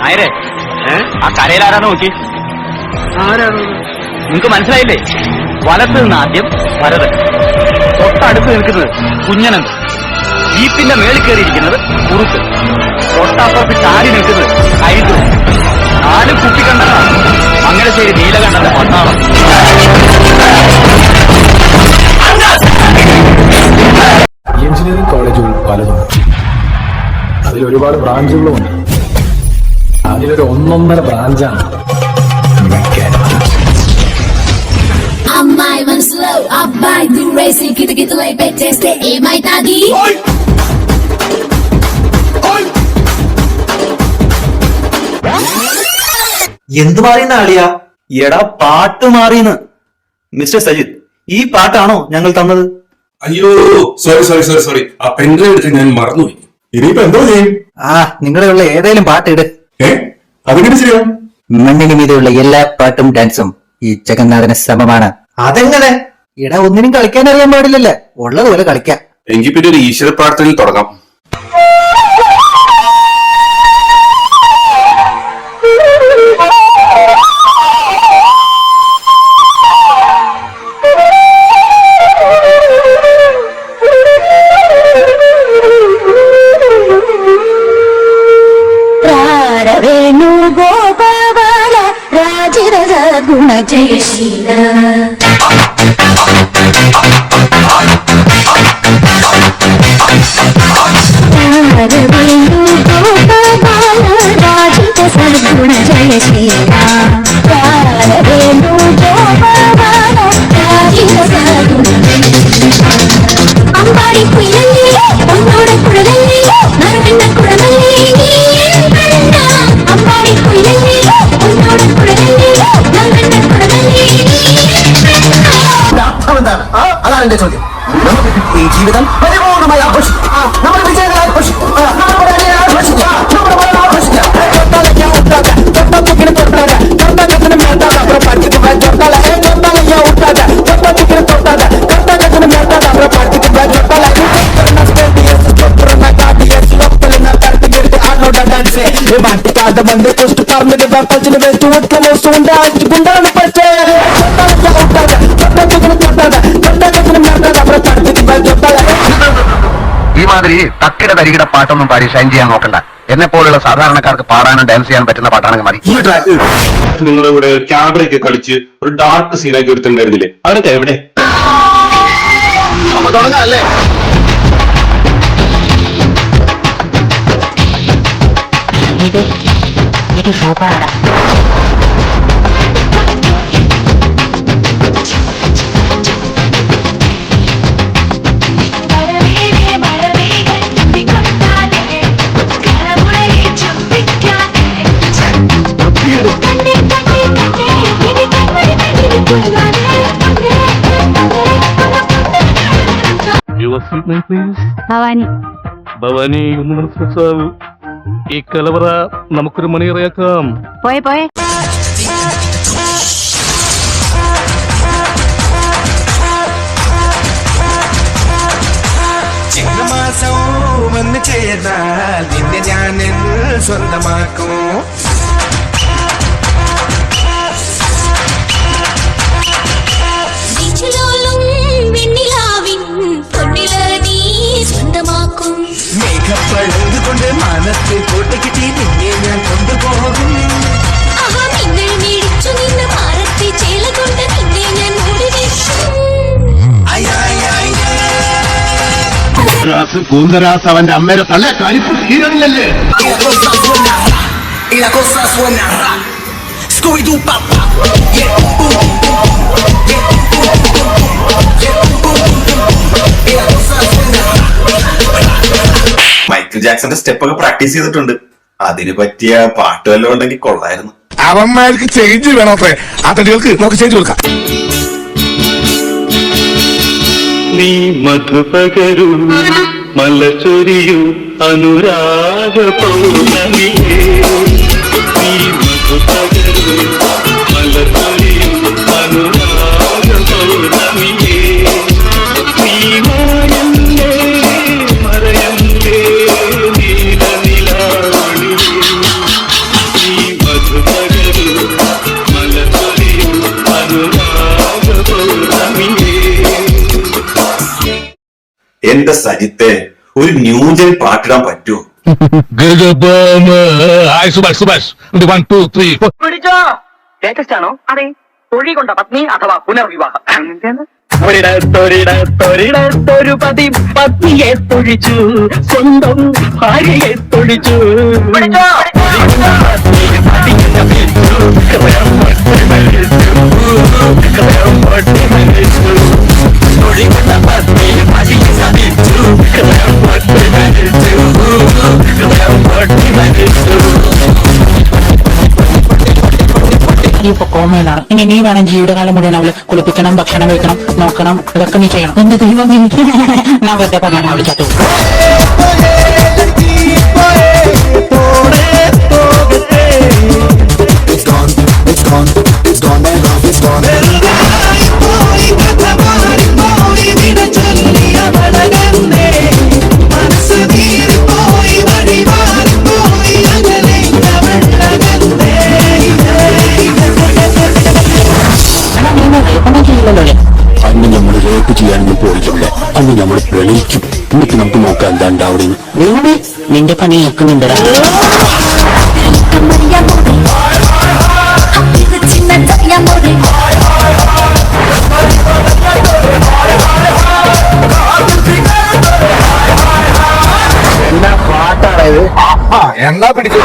നായരെ ആ കരയിലാരാന്ന് നോക്കി. നിങ്ങക്ക് മനസ്സിലായില്ലേ? വലത്ത് നിന്ന് ആദ്യം ഭരതൻ, തൊട്ടടുത്ത് നിൽക്കുന്നത് കുഞ്ഞനന്ത്, ജീപ്പിന്റെ മേളിൽ കയറിയിരിക്കുന്നത് കുറുക്ക്, തൊട്ടപ്പുറത്ത് ചാരി നിൽക്കുന്നത് കൈതു. 4 കുട്ടിക്കണ്ടനാണ് മംഗലശ്ശേരി നീലകണ്ഠന്റെ പട്ടാളം. എഞ്ചിനീയറിംഗ് കോളേജുകൾ പലതുണ്ട്, അതിലൊരുപാട് ബ്രാഞ്ചുകളുമുണ്ട്. അതിലൊരു 1.5 ബ്രാഞ്ചാണ് മെക്കാനിക്കൽ. എന്ത് മാറിയെന്ന ആളിയാ? എടാ പാട്ട് മാറിയെന്ന്. മിസ്റ്റർ സജിത്, ഈ പാട്ടാണോ ഞങ്ങൾ തന്നത്? അയ്യോ സോറി ആ പെൻഡ്രൈവ് എടുത്ത് ഞാൻ മറന്നുപോയി. ഇനിയിപ്പോ എന്തോ ചെയ്യും? നിങ്ങളുടെ ഉള്ള ഏതെങ്കിലും പാട്ടിട്. അതെങ്ങനെ ചെയ്യാം? മണ്ണിന് മീതെയുള്ള എല്ലാ പാട്ടും ഡാൻസും ഈ ജഗന്നാഥന് സമമാണ്. അതെങ്ങനെ? എടാ ഒന്നിനും കളിക്കാൻ അറിയാൻ പാടില്ലല്ലേ, ഉള്ളതുപോലെ കളിക്കാം. എങ്കിൽ പിന്നെ ഒരു ഈശ്വര പ്രാർത്ഥനയിൽ തുടങ്ങാം. വേണുഗോപാല രാജരജ ഗുണ ജയശീല വേണുഗോപാല രാജിത സദ്ഗുണ ജയശീല വേണുഗോപാല രാജിത സദ്ഗുണ അമ്പാടി കുയിലല്ലേ ഒന്നോടെ കുഴലല്ലേ നറുകണ്ണ കുഴലല്ലേ അതാണ് എന്റെ ചോദ്യം. ഈ ജീവിതം പരിപൂർണമായി ആഘോഷിക്കും. നമ്മുടെ വിജയങ്ങൾ ആഘോഷിക്കും. ಬಂದೆ ಕುಷ್ಟು ಕಾರ್ಮಿಕ ಪಂಚನ ಬೆಸ್ಟ್ ಉತ್ತಮ ಸುಂಡ ಗುಂಡಾನ ಪಟ್ಟೆ ഈ മാതിരി തക്കിട തരികിട പാട്ടൊന്നും പാടി ഷൈൻ ചെയ്യാൻ നോക്കണ്ട. എന്നെ പോലുള്ള സാധാരണക്കാർക്ക് പാടാനും ഡാൻസ് ചെയ്യാൻ പറ്റുന്ന പാട്ടാണെങ്കിൽ മതി. നിങ്ങളുടെ ഇവിടെ ക്യാമറയൊക്കെ കളിച്ച് ഒരു ഡാർക്ക് സീനാക്കി എടുത്തിട്ടുണ്ടായിരുന്നില്ലേ? അവരൊക്കെ എവിടെ? തുടങ്ങാല്ലേ? ഇത് സൂപ്പറാണ്. ഭവാനി ഒന്ന് മനസ്സിലാവൂ. ഈ കലവറ നമുക്കൊരു മണിയറയാക്കാം. പോയെ ചിങ്ങമാസം വന്ന് ചേർന്നാൽ നിന്നെ ഞാൻ സ്വന്തമാക്കും. മേഘപ്പഴന്ത് കൊണ്ട് മനത്തെ കോട്ടക്കിട്ടി നിന്നെ ഞാൻ കൊണ്ടുപോകും. കൂന്തരാസ് അവന്റെ അമ്മയുടെ തള്ള കരിപ്പ് തീരണില്ലല്ലേ? മൈക്കിൾ ജാക്സന്റെ സ്റ്റെപ്പൊക്കെ പ്രാക്ടീസ് ചെയ്തിട്ടുണ്ട്. അതിന് പറ്റിയ പാട്ട് വല്ലതും ഉണ്ടെങ്കിൽ കൊള്ളായിരുന്നു. അവന്മാർക്ക് ചേഞ്ച് വേണോത്രേ. ആ തടികൾക്ക് നമുക്ക് ചേഞ്ച് കൊടുക്കാം. നീ മധുപകരു മലച്ചൊരിയു അനുരാഗ പൗർണമിയേ. നീ മധുപകരു മലച്ചൊരിയു അനുരാഗ പൗർണമിയേ. നീ മായല്ലേ മറയല്ലേ നീല നിലാവണിയേ. എന്റെ സജിത്തെ ഒരു ന്യൂജൻ പാട്ടിടാൻ പറ്റുമോ? പിടിച്ചോ. ലേറ്റസ്റ്റ് ആണോ? അതെ. തൊഴി കൊണ്ട പത്നി അഥവാ പുനർവിവാഹം. ഒരിടത്തൊരു പത്നിയെ തൊഴിച്ചു, സ്വന്തം ഭാര്യയെ തൊഴിച്ചു. ഇപ്പൊ കോമയിലാണ്. ഇനി നീ വേണം ജീവിതകാലം മുഴുവൻ അവള് കുളിപ്പിക്കണം, ഭക്ഷണം കഴിക്കണം, നോക്കണം, ഇതൊക്കെ നീ ചെയ്യണം. എന്റെ ദൈവം ഞാൻ വെറുതെ പറയാൻ വിളിക്കാത്തു. അന്ന് നമ്മൾ റേപ്പ് ചെയ്യാനൊന്നും പോയിട്ടില്ല. അന്ന് നമ്മൾ പ്രണയിക്കും. എന്നിട്ട് നമുക്ക് നോക്കാം എന്താണ്ട് അവിടെ നിന്റെ പണി നിൽക്കുന്നുണ്ടടാ. പാട്ടാണത്. എന്നാ പിടിച്ചു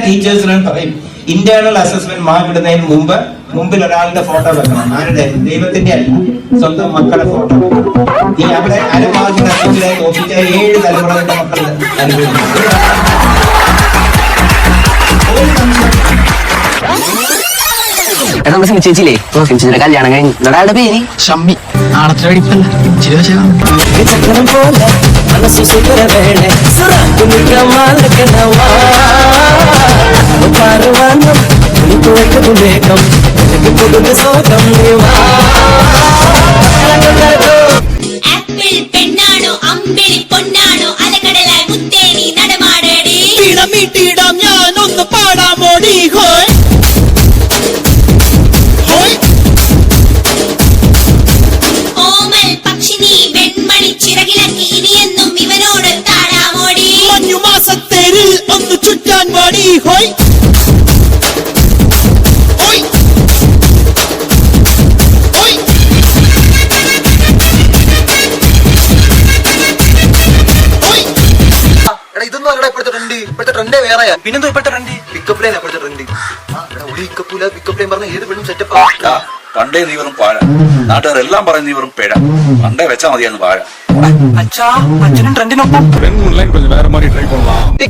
ടീച്ചേഴ്സിനോട് പറയും, ഇന്റേണൽ അസസ്മെന്റ് മാർക്ക് ഇടുന്നതിന് മുമ്പിൽ ഒരാളുടെ ഫോട്ടോ വെക്കണം. ആരുടെ? ദൈവത്തിന്റെ അല്ല, സ്വന്തം മക്കളുടെ ഫോട്ടോ. ഈ അവിടെ അരമാർക്കിനെ തോപ്പിച്ച 7 തലമുറകളുടെ മക്കൾ അനുഭവിക്കുന്നു. ചേച്ചിയില്ലേ ചേച്ചിയുടെ കല്യാണം കഴിഞ്ഞു. ഒരാളുടെ പേര് ഷമ്മി. ആണത്ര അടിപ്പല്ല. ആപ്പിൾ പെണ്ണാണോ അമ്പിളി പൊന്നാണോ അലകടലായി മുത്തേനി നടമാടേടി മീട്ടിടാം ഞാനൊന്ന് പാടാമോടി. ഹോയ് ഓമൽ പക്ഷിനി വെൺമണി ചിറകിളക്കി ഇനിയെന്നും ഇവനോട് താഴാമോടി. മഞ്ഞുമാസത്തേരിൽ ഒന്ന് ചുറ്റാൻ പാടി. ഹോയ് ഇതൊന്നും അല്ല ഇപ്പോഴത്തെ ട്രെൻഡ്. ഇപ്പോഴത്തെ ട്രെൻഡേ വേറെയാ. പിന്നെന്തോ ഇപ്പോഴത്തെ ട്രെൻഡ് പിക്കപ്പ് ലൈൻ ഇപ്പോഴത്തെ ട്രെൻഡ്. ഒരു പിക്കപ്പില്ല പിക്കപ്പ് ലൈൻ പറഞ്ഞ ഏത് പെണ്ണും സെറ്റപ്പ്. പണ്ടേ നീ വെറും പാഴ. നാട്ടുകാരെല്ലാം പറയും നീ വെറും പേഴ. പണ്ടേ വെച്ചാ മതിയാന്ന് പാഴ. അച്ഛാ അച്ഛനും ട്രെൻഡിനൊപ്പം.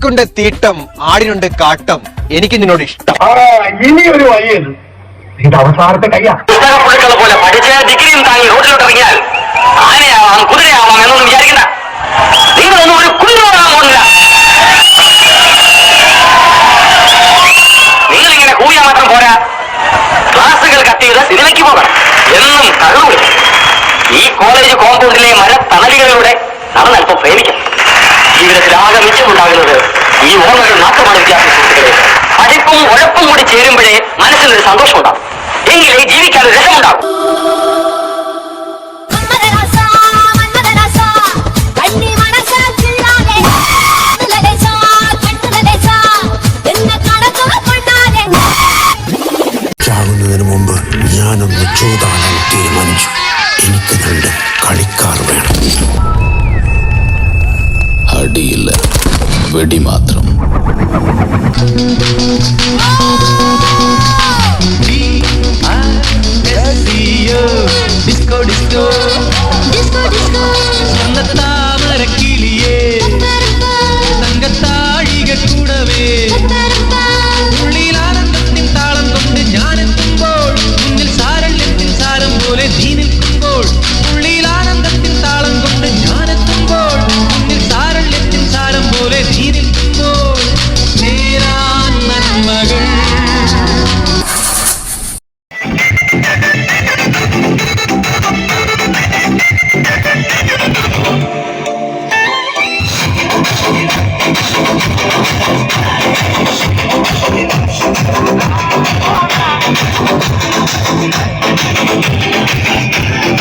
ുണ്ട് തീട്ടം, ആടിനുണ്ട് കാട്ടം. എനിക്ക് നിന്നോട് ഇഷ്ടം. ഇനിയൊരു വഴിയത് ഇത് അവസാനത്തെ കയ്യാ. പോലെ പഠിച്ച ഡിഗ്രിയും താങ്ങി റോഡിലോട്ട് ഇറങ്ങിയാൽ ആനയാവാം കുതിരയാവാം എന്നൊന്നും വിചാരിക്കണ്ട. നിങ്ങളൊന്നും ഒരു കുതിരയാവാൻ പോണില്ല. നിങ്ങളിങ്ങനെ കൂടിയാൽ മാത്രം പോരാ, ക്ലാസുകൾ കട്ട് ചെയ്ത് സിനിമയ്ക്ക് പോകണം. എന്നും തകർന്നു. ഈ കോളേജ് കോമ്പൗണ്ടിലെ മരത്തണലുകളിലൂടെ നടന്നൽപ്പം പ്രേമിക്കാം. ജീവിതത്തിൽ ആകെ മിച്ചമുണ്ടാകുന്നത് ഈ ഓർമ്മകൾ മാത്രമാണ്. വിദ്യാർത്ഥി സുഹൃത്തുക്കളെ, പഠിപ്പും ഉഴപ്പും കൂടി ചേരുമ്പോഴേ മനസ്സിനൊരു സന്തോഷമുണ്ടാകും. എങ്കിലേ ജീവിക്കാൻ ഒരു രസമുണ്ടാകും. ചാവുന്നതിന് മുമ്പ് ഞാനൊന്ന് ചൂതാടാൻ തീരുമാനിച്ചു. എനിക്ക് 2 കളിക്കാർ വേണം. അടിയില്ല, വെടി മാത്രം.